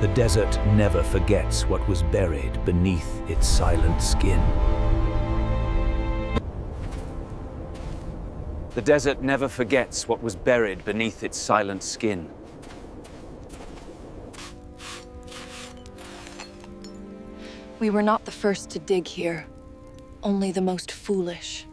The desert never forgets what was buried beneath its silent skin. The desert never forgets what was buried beneath its silent skin. We were not the first to dig here, only the most foolish.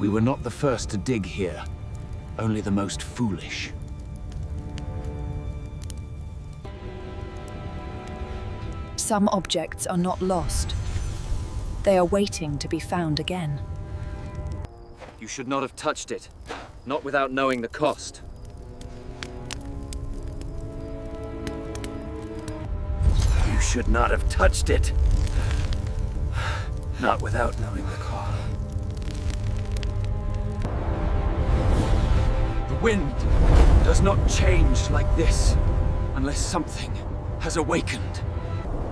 We were not the first to dig here, only the most foolish. Some objects are not lost. They are waiting to be found again. You should not have touched it, not without knowing the cost. You should not have touched it. Not without knowing the cost. The wind does not change like this unless something has awakened.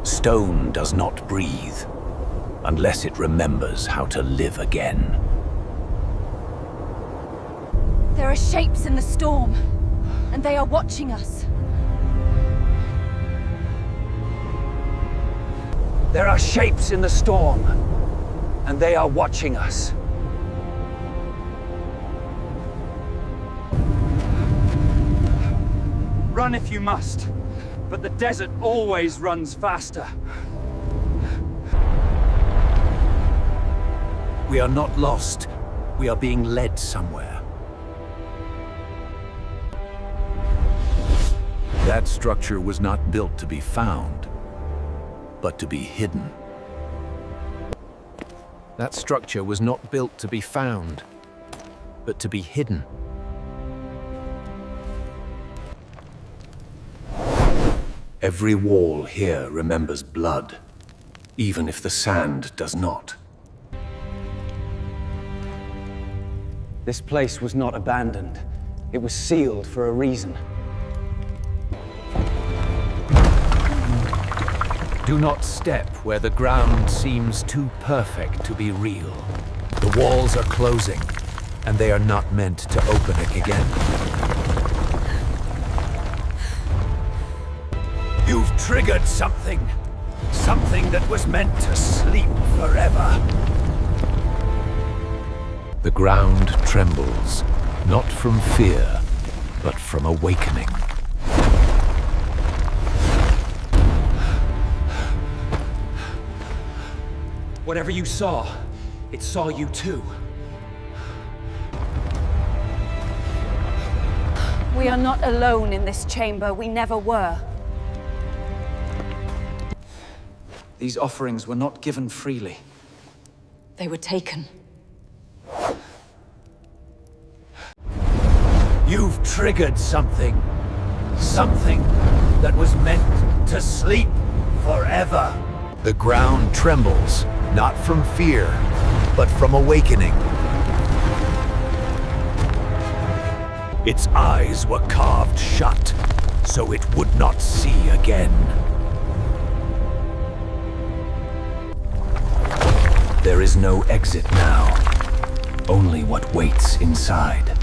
Stone does not breathe unless it remembers how to live again. There are shapes in the storm, and they are watching us. There are shapes in the storm, and they are watching us. Run if you must, but the desert always runs faster. We are not lost. We are being led somewhere. That structure was not built to be found, but to be hidden. That structure was not built to be found, but to be hidden. Every wall here remembers blood, even if the sand does not. This place was not abandoned. It was sealed for a reason. Do not step where the ground seems too perfect to be real. The walls are closing, and they are not meant to open again. You've triggered something. Something that was meant to sleep forever. The ground trembles, not from fear, but from awakening. Whatever you saw, it saw you too. We are not alone in this chamber. We never were. These offerings were not given freely. They were taken. You've triggered something. Something that was meant to sleep forever. The ground trembles, not from fear, but from awakening. Its eyes were carved shut, so it would not see again. There is no exit now, only what waits inside.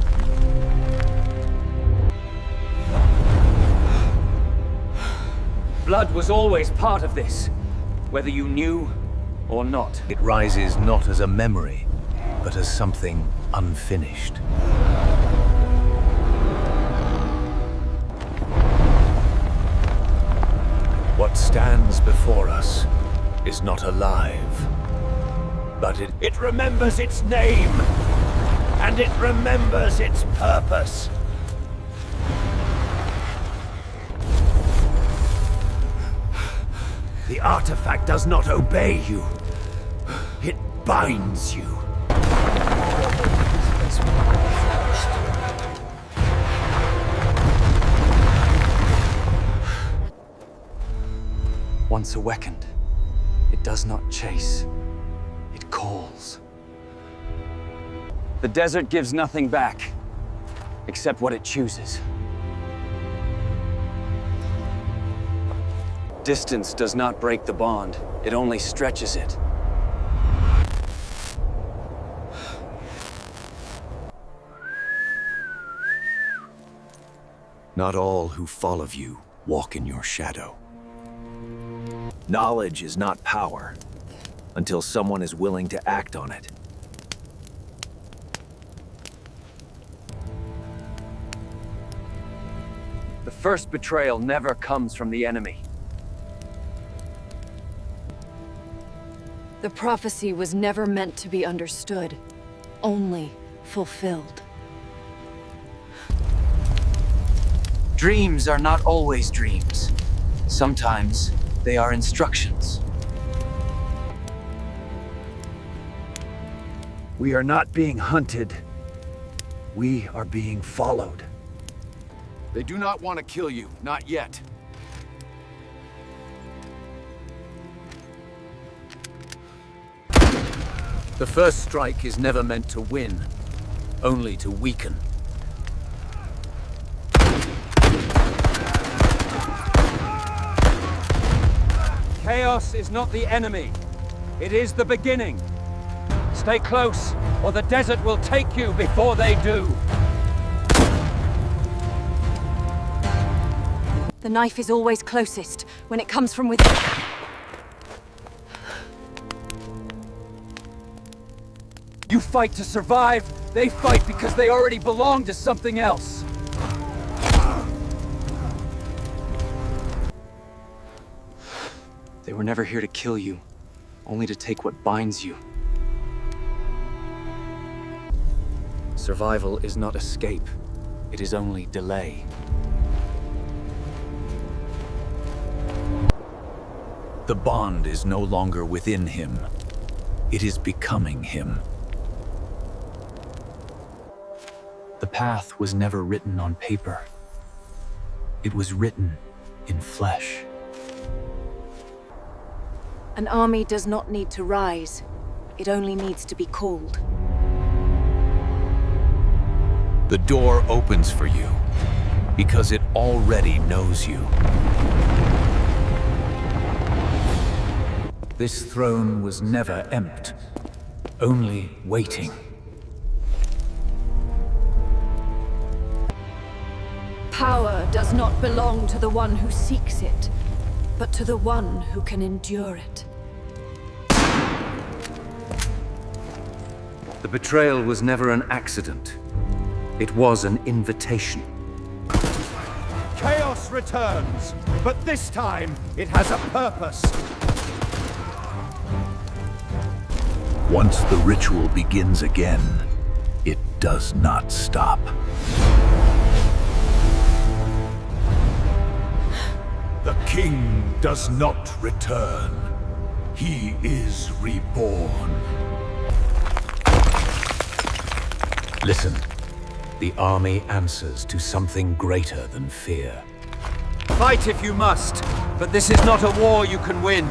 Blood was always part of this, whether you knew or not. It rises not as a memory, but as something unfinished. What stands before us is not alive, but it remembers its name, and it remembers its purpose. The artifact does not obey you. It binds you. Once awakened, it does not chase. It calls. The desert gives nothing back, except what it chooses. Distance does not break the bond, it only stretches it. Not all who follow you walk in your shadow. Knowledge is not power until someone is willing to act on it. The first betrayal never comes from the enemy. The prophecy was never meant to be understood, only fulfilled. Dreams are not always dreams. Sometimes they are instructions. We are not being hunted. We are being followed. They do not want to kill you, not yet. The first strike is never meant to win, only to weaken. Chaos is not the enemy. It is the beginning. Stay close, or the desert will take you before they do. The knife is always closest when it comes from within. You fight to survive, they fight because they already belong to something else. They were never here to kill you, only to take what binds you. Survival is not escape, it is only delay. The bond is no longer within him. It is becoming him. The path was never written on paper. It was written in flesh. An army does not need to rise. It only needs to be called. The door opens for you because it already knows you. This throne was never empty, only waiting. Power does not belong to the one who seeks it, but to the one who can endure it. The betrayal was never an accident. It was an invitation. Chaos returns, but this time it has a purpose. Once the ritual begins again, it does not stop. The king does not return. He is reborn. Listen, the army answers to something greater than fear. Fight if you must, but this is not a war you can win.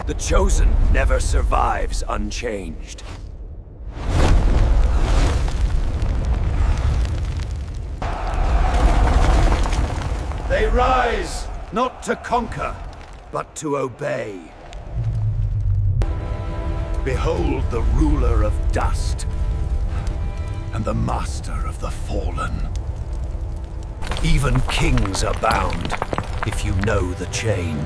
The chosen never survives unchanged. They rise, not to conquer, but to obey. Behold the ruler of dust, and the master of the fallen. Even kings are bound, if you know the chain.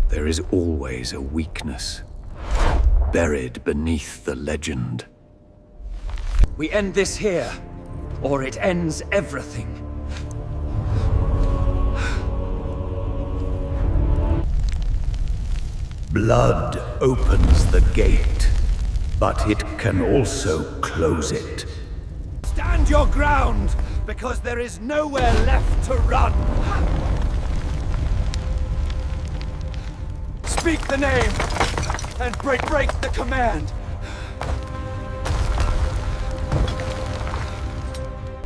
There is always a weakness, buried beneath the legend. We end this here, or it ends everything. Blood opens the gate, but it can also close it. Stand your ground, because there is nowhere left to run. Speak the name, and break the command.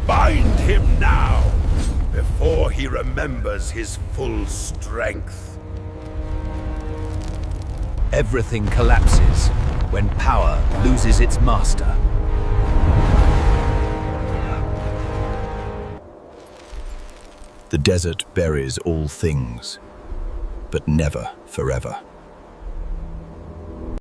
Bind him now, before he remembers his full strength. Everything collapses when power loses its master. The desert buries all things, but never forever.